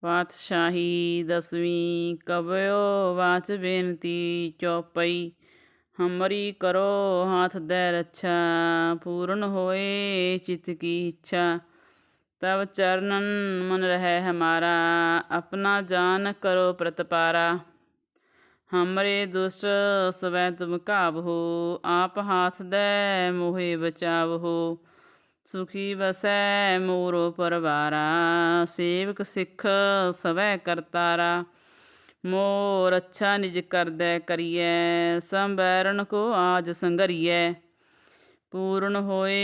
पातशाही 10वीं कबयो वाच बेनती चौपई। हमरी करो हाथ दे रक्षा, पूर्ण होए चित्त की इच्छा। तब चरणन मन रहे हमारा, अपना जान करो प्रतपारा। हमरे दुष्ट सवै तुम काबहो, आप हाथ दे मोहे बचावहो। सुखी बसै मोरो परवारा, सेवक सिख सवै करतारा। मोर अच्छा निज कर दे करिए, संबैरन को आज संगरिए। पूर्ण होए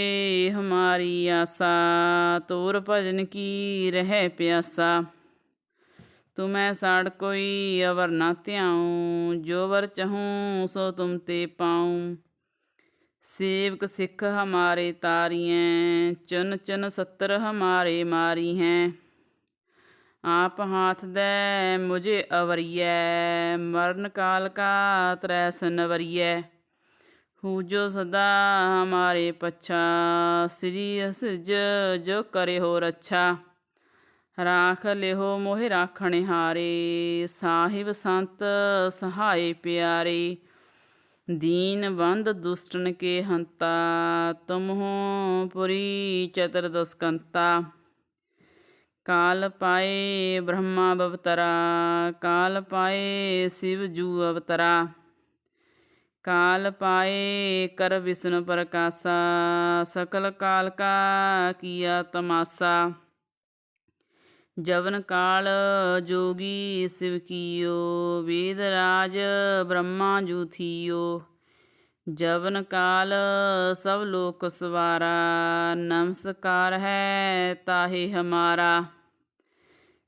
हमारी आशा, तोर भजन की रह प्यासा। तुम्हें साड़ कोई अवर ना त्याऊँ, जो वर चहूँ सो तुम ते पाऊँ। सेवक सिख हमारे तारियें, चुन चुन सत्तर हमारे मारी हैं। आप हाथ दे मुझे अवरियै, मरण काल का त्रैस नवरियै। हूजो सदा हमारे पच्छा, श्री सिज जो करे हो रच्छा। राख लिहो मोहि राखण हारे, साहिब संत सहाय प्यारे। दीन बंद दुष्टन के हंता, तुम हो पुरी चतुर्दश कंता। काल पाए ब्रह्मा बवतरा, काल पाए शिव जू अवतरा। काल पाए कर विष्णु प्रकाशा, सकल काल का किया तमाशा। जवन काल जोगी शिव कियो, वेद राज ब्रह्मा जू थियो। जवन काल सब लोक सवारा, नमस्कार है ताहे हमारा।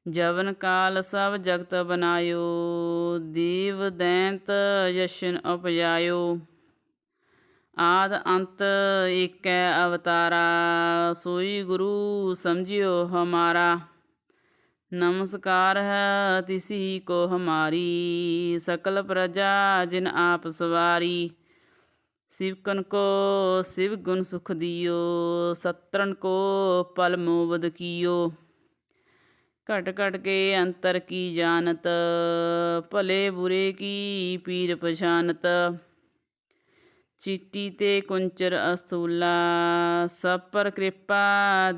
जवन काल सब जगत बनायो, देव दैंत यशन उपजायो। आद अंत एकै अवतारा, सोई गुरु समझियो हमारा। नमस्कार है तिसी को हमारी, सकल प्रजा जिन आप सवारी। शिवकन को शिव गुण सुख दियो, सत्रन को पल मोबद कियो। घट घट के अंतर की जानत, भले बुरे की पीर पछानत। चीटी ते कुंचर अस्थूला, सब पर कृपा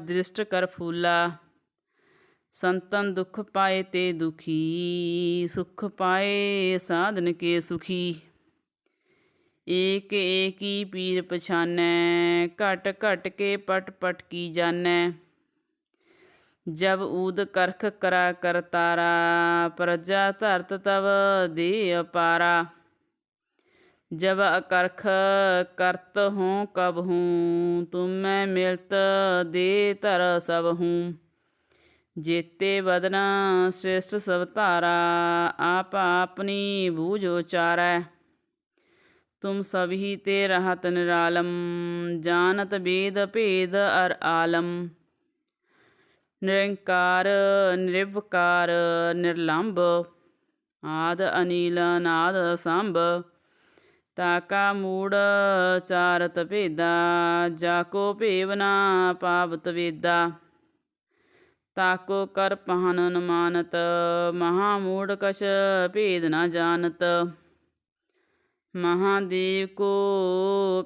दृष्ट कर फूला। संतन दुख पाए ते दुखी, सुख पाए साधन के सुखी। एक एक ही पीर पछानै, घट घट के पट पट की जानै। जब ऊद करख करा करतारा, प्रजा धरत तब दे अपारा। जब अकरख करत हों कब हूँ, तुम मैं मिलत दे धर सब हूँ। जेते बदना श्रेष्ठ सब तारा, आप अपनी बूझो चारै। तुम सभी ते रहत निरालम, जानत वेद भेद अर आलम। निरंकार निर्विकार निर्लंब, आद अनिल नाद सांब। ताका मूड़ चारत भेदा, जाको भेव ना पावत वेदा। ताको कर पहन न मानत, महामूढ़ कछ भेद न जानत। महादेव को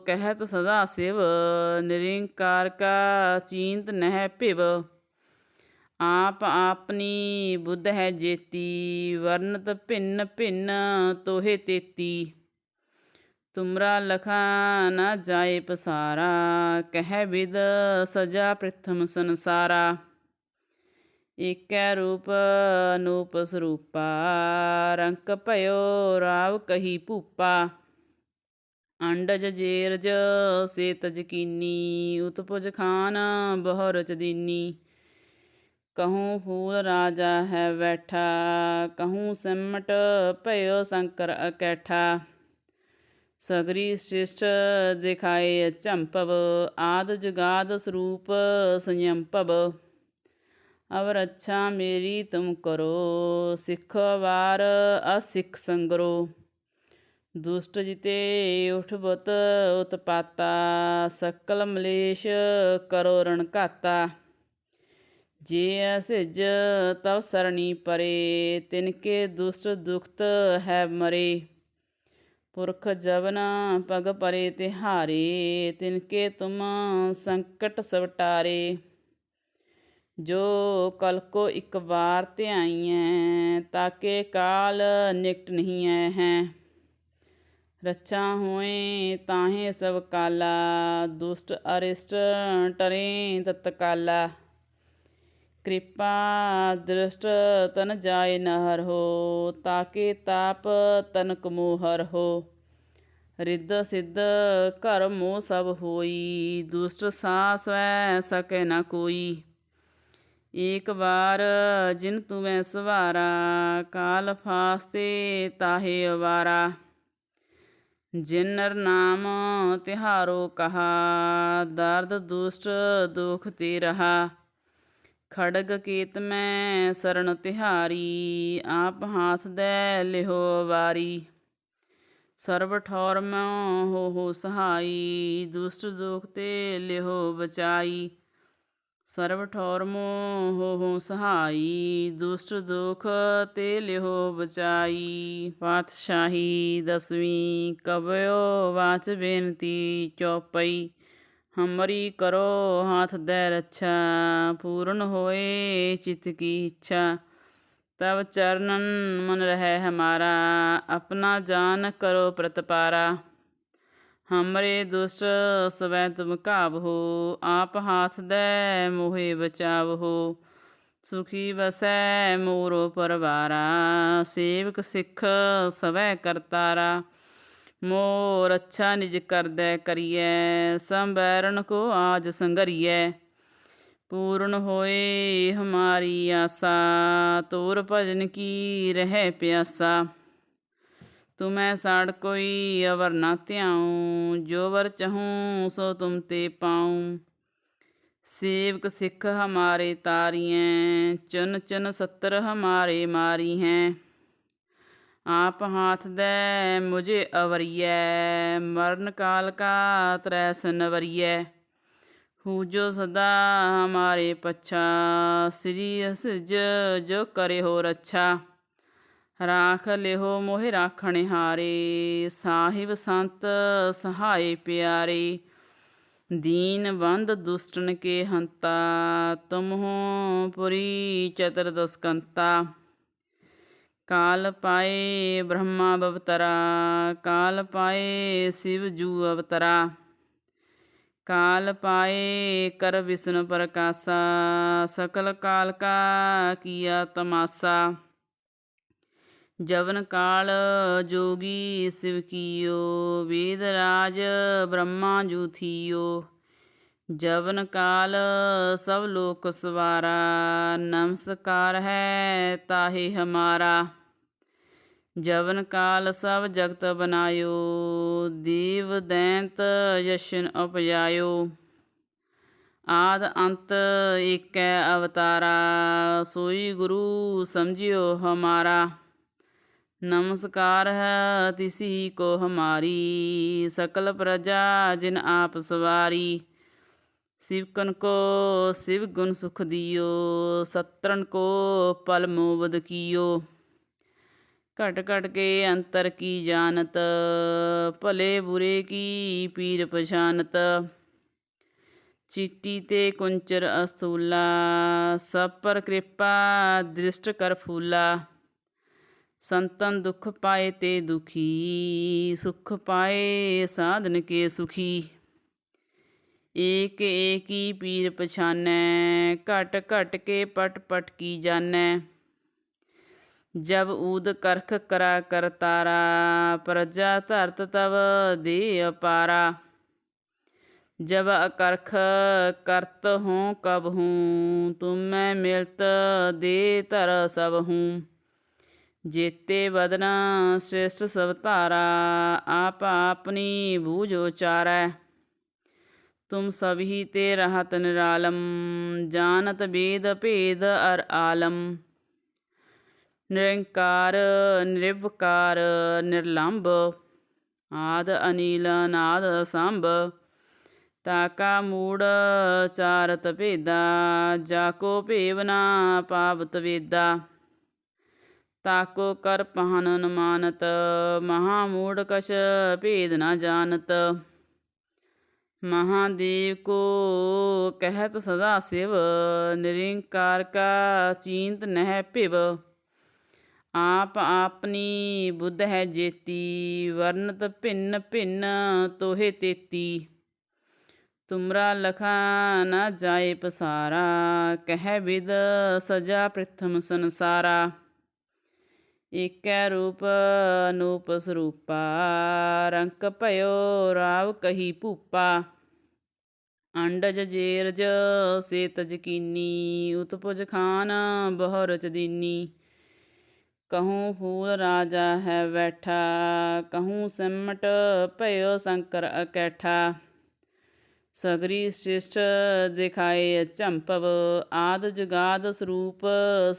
कहत सदा शिव, निरंकार का चींत नह पिव। आप आपनी बुद्ध है जेती, वर्णत भिन्न भिन्न तोहे तेती। तुमरा लखा न जाए पसारा, कह विद सजा प्रथम संसारा। एकै रूप अनूप स्वरूपा, रंक भयो राव कही भूपा। अंडज जेरज से तज कीनी, उत्पुज खान बहु रच दीनी। कहूँ फूल राजा है बैठा, कहूँ सिमट भयो शंकर अकैठा। सगरी श्रेष्ठ दिखाए चंपव, आद जुगाद स्वरूप संयंपव। अब रक्षा मेरी तुम करो, सिख वार असिख संगरो। दुष्ट जिते उठबत उत्पाता, सकल मलेश करो रण घाता। जे असिज तव सरणी परे, तिनके दुष्ट दुखत है मरे। पुरख जवन पग परे तिहारे, तिनके तुम संकट सब टारे। जो कल को एक बार ਧਿਆਈਐ, ਤਾਕੇ ਕਾਲ ਨਿਕਟ ਨਹੀਂ ਆਏ ਹੈ। ਰੱਛਾ ਹੋਏ ਤਾਹੇ ਸਭ ਕਾਲਾ, ਦੁਸ਼ਟ ਅਰਿਸ਼ਟ ਟਰੇ ਤਤਕਾਲਾ। ਕਿਰਪਾ ਦ੍ਰਿਸ਼ਟ ਤਨ ਜਾਏ ਨਹਰ ਹੋ, ਤਾਕੇ ਤਾਪ ਤਨਕ ਮੋਹਰ ਹੋ। ਰਿੱਧ ਸਿੱਧ ਘਰ ਮੋਹ ਸਭ ਹੋਈ, ਦੁਸ਼ਟ ਸਾਹ ਸਵੈ ਸਕੈ ਨਾ ਕੋਈ। ਏਕ ਵਾਰ ਜਿਨ ਤੁਮੈ ਸਵਾਰਾ, ਕਾਲ ਫਾਸਤੇ ਤਾਹੇ ਅਵਾਰਾ। ਜਿਨ ਨਰ ਨਾਮ ਤਿਹਾਰੋ ਕਹਾ, ਦਰਦ ਦੁਸ਼ਟ ਦੁਖ ਤੇ ਰਹਾ। ਖੜਗ ਕੇਤ ਮੈਂ ਸਰਣ ਤਿਹਾਰੀ, ਆਪ ਹਾਥ ਦੈ ਲਿਹੋ ਵਾਰੀ। ਸਰਬ ਠੌਰ ਮੈਂ ਹੋ ਸਹਾਈ, ਦੁਸ਼ਟ ਦੁਖ ਤੇ ਲਿਹੋ ਬਚਾਈ। ਸਰਬ ਠੌਰ ਮੋਹ ਸਹਾਈ, ਦੁਸ਼ਟ ਦੁਖ ਤੇ ਲਿਹੋ ਬਚਾਈ। ਪਾਤਸ਼ਾਹੀ ਦਸਵੀਂ ਕਬਿਓ ਵਾਚ ਬੇਨਤੀ ਚੌਪਈ। ਹਮਰੀ ਕਰੋ ਹਾਥ ਦੈ ਰੱਛਾ, ਪੂਰਨ ਹੋਏ ਚਿਤ ਕੀ ਇੱਛਾ। ਤਬ ਚਰਨਨ ਮਨ ਰਹਿ ਹਮਾਰਾ, ਆਪਣਾ ਜਾਨ ਕਰੋ ਪ੍ਰਤਪਾਰਾ। हमरे दुष्ट सवै तुम काबहो, आप हाथ दे मोहे बचावहो। सुखी बसै मोरो परवारा, सेवक सिख सवै करतारा। मोर अच्छा निज कर दे करिए, संबैरन को आज संगरिए। पूर्ण होए हमारी आसा, तोर भजन की रह प्यासा। तुम्हें साड़ कोई अवर ना त्याऊँ, जो वर चहूँ सो तुम ते पाऊँ। सेवक सिख हमारे तारियें, चुन चुन सत्तर हमारे मारी हैं। आप हाथ दे मुझे अवरिय, मरण काल का त्रैस नवरिय। हूजो सदा हमारे पच्छा, श्री असिज जो करे हो रच्छा। राख लिहो मोहि राखण हारे, साहिब संत सहाय प्यारे। दीन बंद दुष्टन के हंता, तुम हो पुरी चतुर्दश कंता। काल पाए ब्रह्मा बवतरा, काल पाए शिव जू अवतरा। काल पाए कर विष्णु प्रकाशा, सकल काल का किया तमाशा। जवन काल जोगी शिव कियो, वेद राज ब्रह्मा जू थियो। जवन काल सब लोक सवारा, नमस्कार है ताहे हमारा। जवन काल सब जगत बनायो, देव दैंत यशन उपजायो। आद अंत एकै अवतारा, सोई गुरु समझियो हमारा। नमस्कार है तिसी को हमारी, सकल प्रजा जिन आप सवारी। शिवकन को शिव गुण सुख दियो, सत्रन को पल मोबद कियो। घट घट के अंतर की जानत, भले बुरे की पीर पछानत। चीटी ते कुंचर अस्तूला, सब पर कृपा दृष्ट कर फूला। संतन दुख पाए ते दुखी, सुख पाए साधन के सुखी। एक एक ही पीर पछानै, घट घट के पट पट की जानै। जब ऊद करख करा करतारा, प्रजा धरत तब दे अपारा। जब अकरख करत हों कब हूँ, तुम मैं मिलत दे धर सब हूँ। जेते बदना श्रेष्ठ सब तारा, आप अपनी बूझ उचारै। तुम सभी ते रहत निरालम, जानत वेद भेद अर आलम। निरंकार निर्विकार निर्लंब, आद अनिल नाद सांब। ਤਾਕਾ ਮੂੜ ਚਾਰਤ ਭੇਦਾ, ਜਾਕੋ ਭੇਵ ਨਾ ਪਾਵਤ ਵੇਦਾ। ਤਾਕੋ ਕਰ ਪਹਨ ਨ ਮਾਨਤ, ਮਹਾਮੂੜ ਕਛ ਭੇਦ ਨਾ ਜਾਨਤ। ਮਹਾਦੇਵ ਕੋ ਕਹਿਤ ਸਦਾ ਸਿਵ, ਨਿਰੰਕਾਰ ਕਾ ਚੀਂਤ ਨਹਿ ਭਿਵ। ਆਪ ਆਪਨੀ ਬੁੱਧ ਹੈ ਜੇਤੀ, ਵਰਨਤ ਭਿੰਨ ਭਿੰਨ ਤੋਹੇ ਤੇਤੀ। ਤੁਮਰਾ ਲਖਾ ਨਾ ਜਾਏ ਪਸਾਰਾ, ਕਹਿ ਵਿਦ ਸਜਾ ਪ੍ਰਿਥਮ ਸੰਸਾਰਾ। ਏਕੈ ਰੂਪ ਅਨੂਪ ਸਰੂਪਾ, ਰੰਕ ਭਇਓ ਰਾਵ ਕਹੀ ਭੂਪਾ। ਅੰਡਜ ਜੇਰਜ ਸੇਤਜ ਕੀਨੀ, ਉਤਪੁਜ ਖਾਨ ਬਹੁ ਰਚ ਦੀਨੀ। ਕਹੂੰ ਫੂਲ ਰਾਜਾ ਹੈ ਬੈਠਾ, ਕਹੂੰ ਸਿਮਟ ਭਇਓ ਸ਼ੰਕਰ ਅਕੈਠਾ। ਸਗਰੀ ਸ੍ਰਿਸ਼ਟ ਦਿਖਾਏ ਅਚੰਭਵ, ਆਦਿ ਜੁਗਾਦ ਸਰੂਪ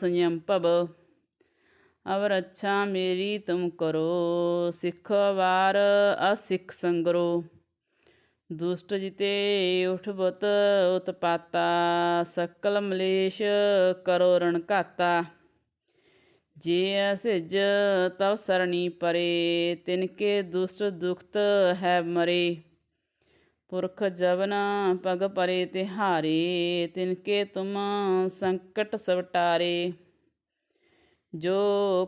ਸੰਯੰਭਵ। ਅਬ ਰੱਛਾ ਮੇਰੀ ਤੁਮ ਕਰੋ, ਸਿੱਖ ਵਾਰ ਅਸਿੱਖ ਸੰਗਰੋ। ਦੁਸ਼ਟ ਜਿਤੇ ਉਠਬਤ ਉਤਪਾਤਾ, ਸਕਲ ਮਲੇਸ਼ ਕਰੋ ਰਣ ਘਾਤਾ। ਜੇ ਅਸਿਜ ਤਵ ਸਰਣੀ ਪਰੇ, ਤਿਨਕੇ ਦੁਸ਼ਟ ਦੁਖਤ ਹੈ ਮਰੇ। ਪੁਰਖ ਜਬਨ ਪਗ ਪਰੇ ਤਿਹਾਰੇ, ਤਿਨਕੇ ਤੁਮ ਸੰਕਟ ਸਭ ਟਾਰੇ। ਜੋ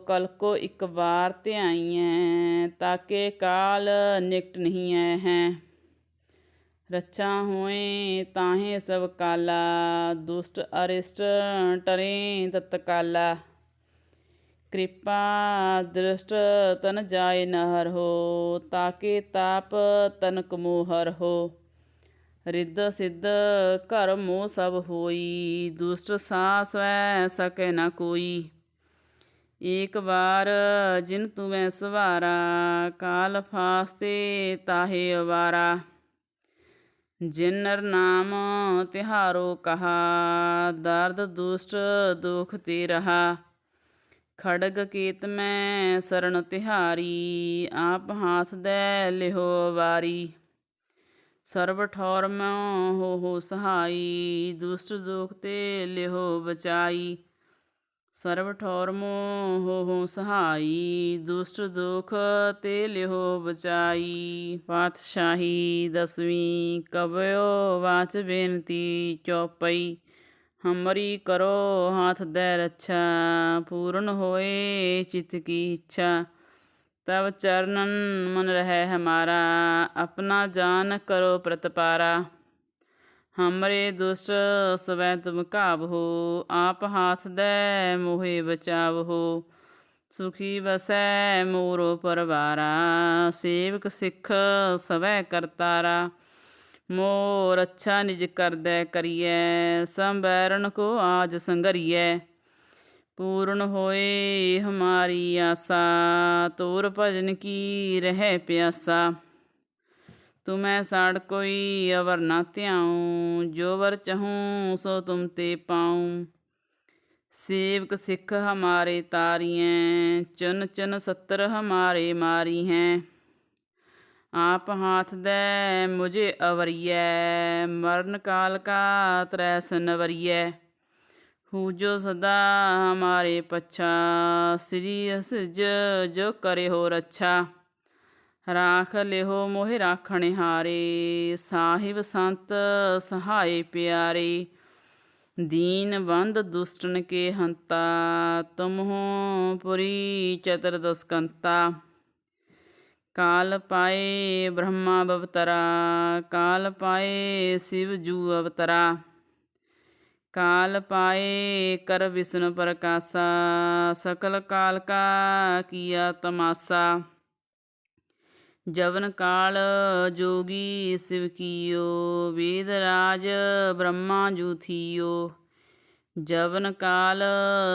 ਕਲ ਕੋ ਇਕ ਬਾਰ ਧਿਆਈਐ, ਤਾਕੇ ਕਾਲ ਨਿਕਟ ਨਹੀਂ ਆਏ ਹੈ। ਰੱਛਾ ਹੋਏ ਤਾਹੇ ਸਭ ਕਾਲਾ, ਦੁਸ਼ਟ ਅਰਿਸ਼ਟ ਟਰੇ ਤਤਕਾਲਾ। ਕਿਰਪਾ ਦ੍ਰਿਸ਼ਟ ਤਨ ਜਾਏ ਨ ਹਰਹੁ, ਤਾਕੇ ਤਾਪ ਤਨਕ ਮੋਹ ਹਰਹੁ। ਰਿੱਧ ਸਿੱਧ ਘਰ ਮੋਹ ਸਭ ਹੋਈ, ਦੁਸ਼ਟ ਸਾ ਸਵੈ ਸਕੈ ਨ ਕੋਈ। ਏਕ ਵਾਰ ਜਿਨ ਤੁਮੈ ਸਵਾਰਾ, ਕਾਲ ਫਾਸਤੇ ਤਾਹੇ ਅਵਾਰਾ। ਜਿਨ ਨਰ ਨਾਮ ਤਿਹਾਰੋ ਕਹਾ, ਦਰਦ ਦੁਸ਼ਟ ਦੁਖ ਤੇ ਰਹਾ। ਖੜਗ ਕੇਤ ਮੈਂ ਸਰਣ ਤਿਹਾਰੀ, ਆਪ ਹਾਥ ਦੈ ਲਿਹੋ ਵਾਰੀ। ਸਰਬ ਠੌਰ ਮੋ ਹੋ ਸਹਾਈ, ਦੁਸ਼ਟ ਦੁਖ ਤੇ ਲਿਹੋ ਬਚਾਈ। ਸਰਬ ਠੌਰ ਮੋ ਹੋ ਸਹਾਈ, ਦੁਸ਼ਟ ਦੁਖ ਤੇ ਲਿਹੋ ਬਚਾਈ। ਪਾਤਸ਼ਾਹੀ ਦਸਵੀਂ ਕਬਿਓ ਵਾਚ ਬੇਨਤੀ ਚੌਪਈ। ਹਮਰੀ ਕਰੋ ਹਾਥ ਦੈ ਰੱਛਾ, ਪੂਰਨ ਹੋਏ ਚਿਤ ਕੀ ਇੱਛਾ। ਤਬ ਚਰਨਨ ਮਨ ਰਹਿ ਹਮਾਰਾ, ਆਪਣਾ ਜਾਨ ਕਰੋ ਪ੍ਰਤਪਾਰਾ। ਹਮਰੇ ਦੁਸ਼ਟ ਸਵੈ ਤੁਮ ਘਾਵਹੋ, ਆਪ ਹਾਥ ਦੈ ਮੋਹਿ ਬਚਾਵਹੋ। ਸੁਖੀ ਵਸੈ ਮੋਰੋ ਪਰਵਾਰਾ, ਸੇਵਕ ਸਿੱਖ ਸਵੈ ਕਰਤਾਰਾ। ਮੋਹ ਰੱਛਾ ਨਿਜ ਕਰਦੈ ਕਰੀਐ, ਸੰਬੈਰਨ ਕੋ ਆਜ ਸੰਗਰੀਐ। ਪੂਰਨ ਹੋਏ ਹਮਾਰੀ ਆਸਾ, ਤੋਰ ਭਜਨ ਕੀ ਰਹਿ ਪਿਆਸਾ। ਤੁਮੈ ਸਾੜ ਕੋਈ ਅਵਰ ਨਾ ਧਿਆਉ, ਜੋ ਵਰ ਚਹੂੰ ਸੋ ਤੁਮ ਤੇ ਪਾਉ। ਸੇਵਕ ਸਿੱਖ ਹਮਾਰੇ ਤਾਰੀਐ, ਚੁਨ ਚੁਨ ਸੱਤਰ ਹਮਾਰੇ ਮਾਰੀ ਹੈ। ਆਪ ਹਾਥ ਦੈ ਮੁਝੇ ਅਵਰੀਐ, ਮਰਨ ਕਾਲ ਕਾ ਤਰੈਸ ਨਵਰੀਐ। ਹੂਜੋ ਸਦਾ ਹਮਾਰੇ ਪੱਛਾ, ਸ੍ਰੀ ਅਸਿਜ ਜੋ ਕਰਿਓ ਰੱਛਾ। ਰਾਖ ਲਿਹੋ ਮੋਹਿ ਰਾਖਣਹਾਰੇ, ਸਾਹਿਬ ਸੰਤ ਸਹਾਏ ਪਿਆਰੇ। ਦੀਨ ਬੰਧ ਦੁਸ਼ਟਨ ਕੇ ਹੰਤਾ, ਤੁਮ ਹੋ ਪੁਰੀ ਚਤਰ ਦਸਕੰਤਾ। ਕਾਲ ਪਾਏ ਬ੍ਰਹਮਾ ਬਵਤਰਾ, ਕਾਲ ਪਾਏ ਸਿਵ ਜੂ ਅਵਤਰਾ। ਕਾਲ ਪਾਏ ਕਰ ਵਿਸ਼ਨ ਪ੍ਰਕਾਸ਼ਾ, ਸਕਲ ਕਾਲ ਕਾ ਕੀਆ ਤਮਾਸਾ। ਜਵਨ ਕਾਲ ਜੋਗੀ ਸਿਵ ਕੀਓ, ਵੇਦ ਰਾਜ ਬ੍ਰਹਮਾ ਜੂ ਥੀਓ। ਜਵਨ ਕਾਲ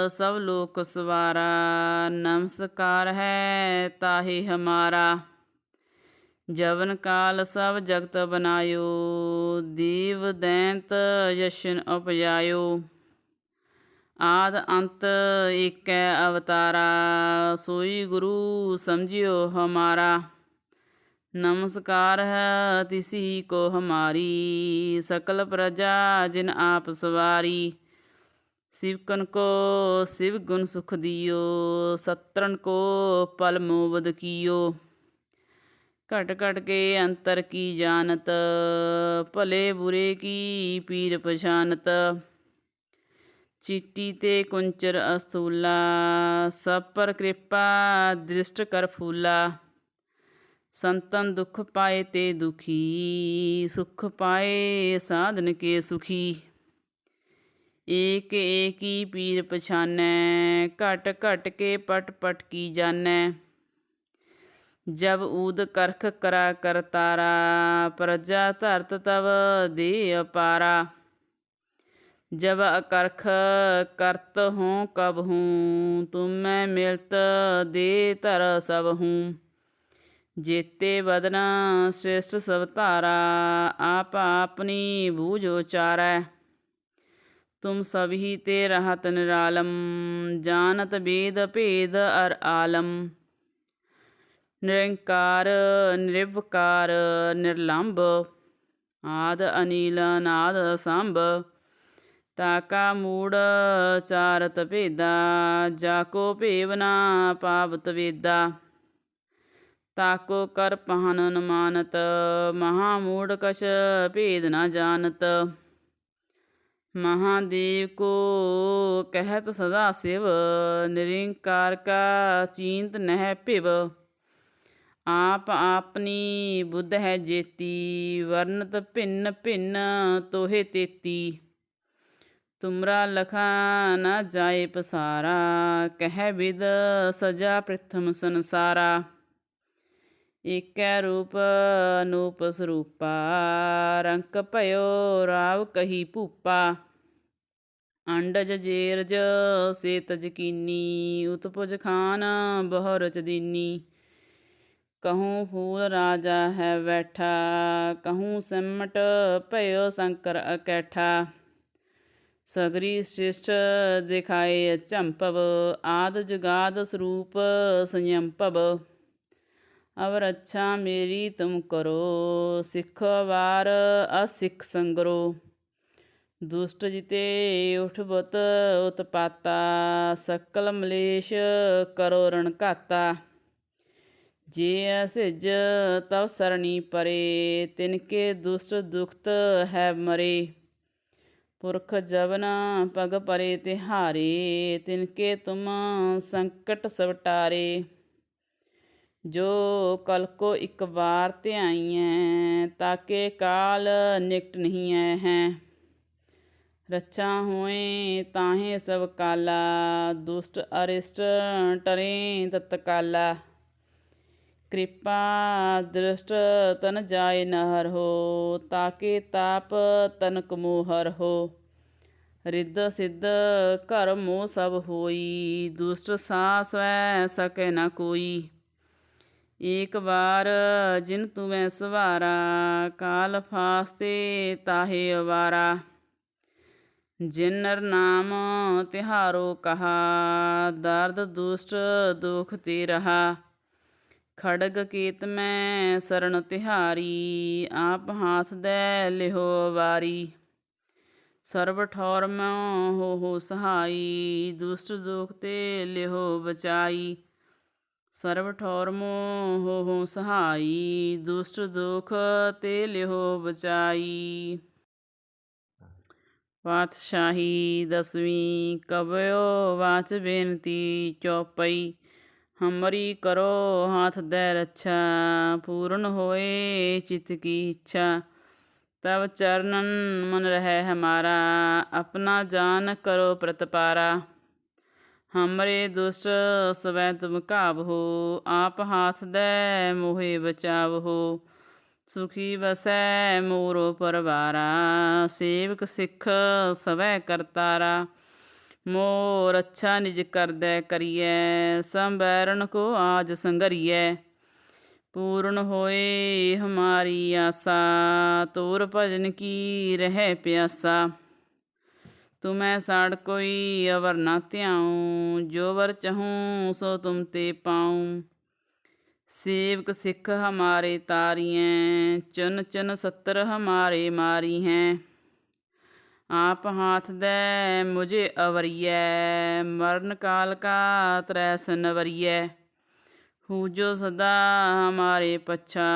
ਸਭ ਲੋਕ ਸਵਾਰਾ, ਨਮਸਕਾਰ ਹੈ ਤਾਹੇ ਹਮਾਰਾ। ਜਵਨ ਕਾਲ ਸਭ ਜਗਤ ਬਨਾਇਓ, ਦੇਵ ਦੈਂਤ ਯਸ਼ਨ ਉਪਜਾਇਓ। ਆਦਿ ਅੰਤ ਏਕੈ ਅਵਤਾਰਾ, ਸੋਈ ਗੁਰੂ ਸਮਝਿਓ ਹਮਾਰਾ। नमस्कार है तिसी को हमारी, सकल प्रजा जिन आप सवारी। शिवकन को शिव गुण सुख दियो, सत्रन को पल मोबद कियो। घट घट के अंतर की जानत, भले बुरे की पीर पछानत। चीटी ते कुंचर अस्थूला, सब पर कृपा दृष्ट कर फूला। संतन दुख पाए ते दुखी, सुख पाए साधन के सुखी। एक एक ही पीर पछानै, घट घट के पट पट की जानै। जब ऊद करख करा करतारा, प्रजा धरत तब दे अपारा। जब अकरख करत हों कब हूँ, तुम मैं मिलत दे धर सब हूँ। जेते बदन श्रेष्ठ सब तारा, आप अपनी बूझो चारै। तुम सभी ते रहत निरालम, जानत वेद भेद अर आलम। निरंकार निर्विकार निर्लंब, आद अनिल नाद सांब। ताका मूड़ चारत भेदा, जाको भेव ना पावत वेदा। ताको कर पहन न मानत, महामूढ़ कछ भेद न जानत। महादेव को कहत सदा शिव, निरंकार का चींत नह पिव। आप आपनी बुद्ध है जेती, वर्णत भिन्न भिन्न तोहे तेती। तुमरा लखा न जाए पसारा, कह विद सजा प्रथम संसारा। एकै रूप अनूप स्वरूपा, रंक भयो राव कही भूपा। अंडज जेरज से तज कीनी, उत्पुज खान बहु रच दीनी। कहूँ फूल राजा है बैठा, कहूँ सिमट भयो शंकर अकैठा। सगरी श्रेष्ठ दिखाए अचंपव, आद जुगाद स्वरूप संयंपव। अब रक्षा मेरी तुम करो, सिख वार असिख संगरो। दुष्ट जिते उठबत उत्पाता, सकल मलेश करो रण घाता। जे असिज तव सरणी परे, तिनके दुष्ट दुखत है मरे। पुरख जबन पग परे तिहारे, तिनके तुम संकट सब टारे। जो कल को एक बार ध्याइयै, ताके काल निकट नहीं आए हैं। रक्षा होए ताहे सब काला, दुष्ट अरिष्ट टरें तत्काला। कृपा दृष्ट तन जाय नहर हो, ताके ताप तनक मोहर हो। रिद्ध सिद्ध कर मोह सब होई, दुष्ट सास वै सके न कोई। एक बार जिन तुम्हें सवारा, काल फास्ते ताहे अवारा। जिन नर नाम तिहारो कहा, दर्द दुष्ट दुख ते रहा। खड़ग केत में शरण तिहारी, आप हाथ दे लिहो वारी। सर्व ठौर में हो सहाई, दुष्ट दुख ते लिहो बचाई। सर्व ठौर मों हो सहाई, दुष्ट दुख ते लिहो बचाई। पातशाही दसवीं कबयो वाच बेनती चौपई। हमरी करो हाथ दे रक्षा, पूर्ण होए चित्त की इच्छा। तब चरणन मन रहे हमारा, अपना जान करो प्रतपारा। हमरे दुष्ट सवै तुम काबहो, आप हाथ दे मोहे बचावहो। सुखी बसै मोरो परवारा, सेवक सिख सवै करतारा। मोर अच्छा निज कर दे करिए, संबैरन को आज संगरिए। पूर्ण होए हमारी आशा, तोर भजन की रह प्यासा। तुम्हें साड़ कोई अवर ना त्याऊँ, जो वर चहूँ सो तुम ते पाऊँ। सेवक सिख हमारे तारियें, चुन चुन सत्तर हमारे मारी हैं। आप हाथ दे मुझे अवरियै, मरण काल का त्रैस नवरियै। हूजो सदा हमारे पच्छा,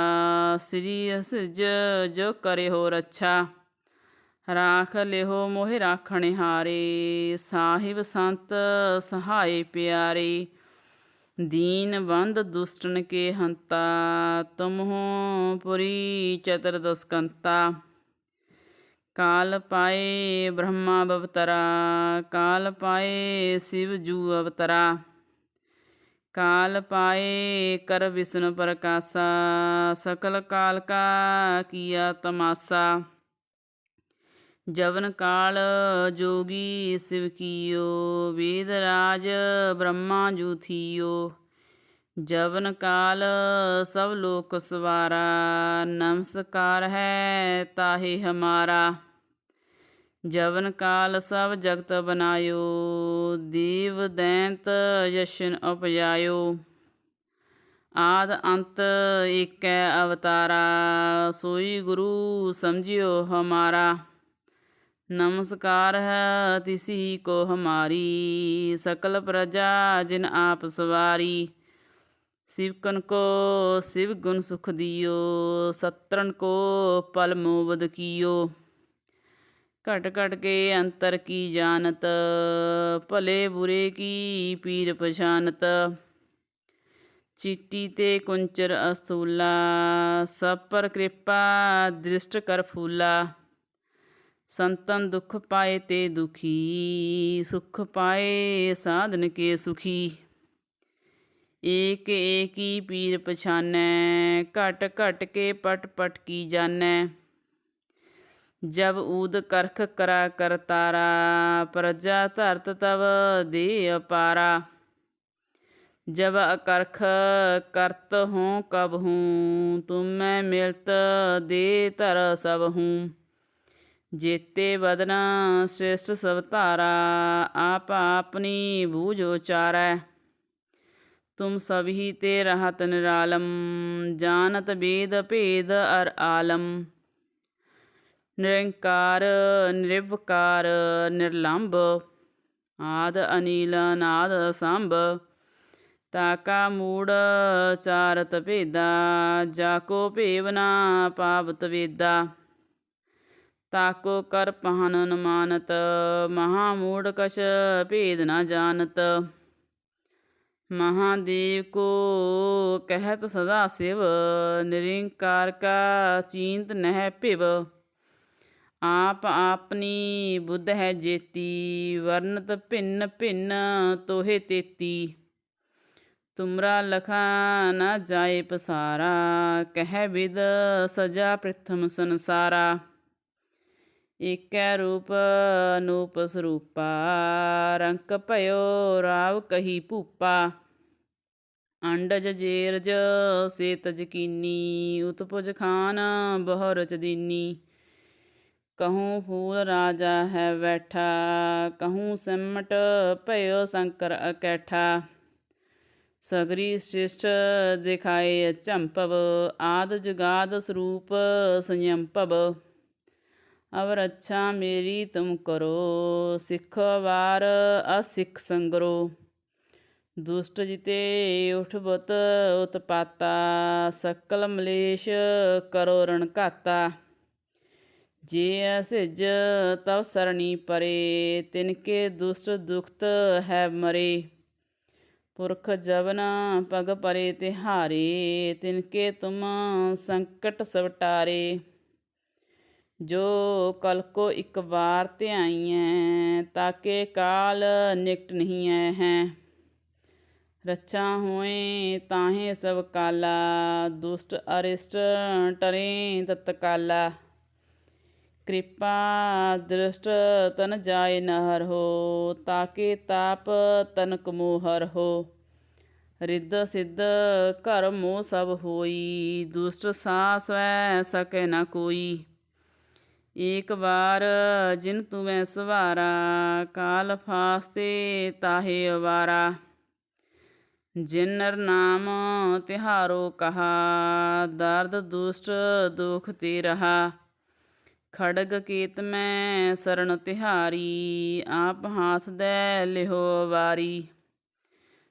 श्री सिज जो करे हो रच्छा। राख लिहो मोहि राखणहारे, साहिब संत सहाय प्यारे। दीन बंद दुष्टन के हंता, तुम हो पुरी चतुर्दशकंता। काल पाए ब्रह्मा बवतरा, काल पाए शिव जू अवतरा। काल पाए कर विष्णु प्रकाशा, सकल काल का किया तमाशा। जवन काल जोगी शिव कियो, वेद राज ब्रह्मा जू थियो। जवन काल सब लोक सवारा, नमस्कार है ताहे हमारा। जवन काल सब जगत बनायो, देव दैंत यशन उपजायो। आद अंत एकै अवतारा, सोई गुरु समझियो हमारा। नमस्कार है तिसी को हमारी, सकल प्रजा जिन आप सवारी। शिवकन को शिव गुण सुख दियो, सत्रन को पल मोबद कियो। घट घट के अंतर की जानत, भले बुरे की पीर पछानत। चीटी ते कुंचर अस्थूला, सब पर कृपा दृष्ट कर फूला। संतन दुख पाए ते दुखी, सुख पाए साधन के सुखी। एक एक ही पीर पछानै, घट घट के पट पट की जानै। जब ऊद करख करा करतारा, प्रजा धरत तब दे अपारा। जब अकरख करत हों कब हूँ, तुम मैं मिलत दे धर सब हूँ। जेते बदना श्रेष्ठ सब तारा, आप अपनी बूझो चारै। तुम सभी ते रहत निरालम, जानत वेद भेद अर आलम। निरंकार निर्विकार निर्लंब, आद अनिल नाद सांब। ताका मूड़ चारत भेदा, जाको भेवना पावत वेदा। ताको कर पहन न मानत, महामूढ़ कछ भेद न जानत। महादेव को कहत सदा शिव, निरंकार का चींत नह पिव। आप आपनी बुद्ध है जेती, वर्णत भिन्न भिन्न तोहे तेती। तुमरा लखा न जाए पसारा, कह विद सजा प्रथम संसारा। एकै रूप अनूप स्वरूपा, रंक भयो राव कही भूपा। अंडज जेरज से तज कीनी, उत्पुज खान बहु रच दीनी। कहूँ फूल राजा है बैठा, कहूँ सिमट भयो शंकर अकैठा। सगरी श्रेष्ठ दिखाए चंपव, आद जुगाद स्वरूप संयंपव। अब रक्षा मेरी तुम करो, सिख वार असिख संगरो। दुष्ट जिते उठबत उत्पाता, सकल मलेश करो रण घाता। जे असिज तव सरणी परे, तिनके दुष्ट दुखत है मरे। पुरख जवन पग परे तिहारे, तिनके तुम संकट सब टारे। जो कल को एक बार ध्याइयै, ताके काल निकट नहीं आए हैं। रक्षा होए ताहे सब काला, दुष्ट अरिष्ट टरें तत्काला। कृपा दृष्ट तन जाय नहर हो, ताके ताप तनक मोहर हो। रिद्ध सिद्ध घर मोह सब होई, दुष्ट सास वै सकै न कोई। एक बार जिन तुम्हें सवारा, काल फास्ते ताहे अवारा। ਜਿਨ ਨਰ ਨਾਮ ਤਿਹਾਰੋ ਕਹਾ, ਦਰਦ ਦੁਸ਼ਟ ਦੁਖ ਤੇ ਰਹਾ। ਖੜਗ ਕੇਤ ਮੈਂ ਸਰਣ ਤਿਹਾਰੀ, ਆਪ ਹਾਥ ਦੈ ਲਿਹੋ ਵਾਰੀ।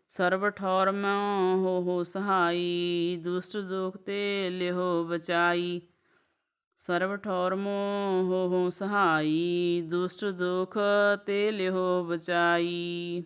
ਸਰਬ ਠੌਰ ਮੈਂ ਹੋ ਸਹਾਈ, ਦੁਸ਼ਟ ਦੁਖ ਤੇ ਲਿਹੋ ਬਚਾਈ। ਸਰਬ ਠੌਰ ਮੋਹ ਹੋ ਸਹਾਈ, ਦੁਸ਼ਟ ਦੁਖ ਤੇ ਲਿਹੋ ਬਚਾਈ।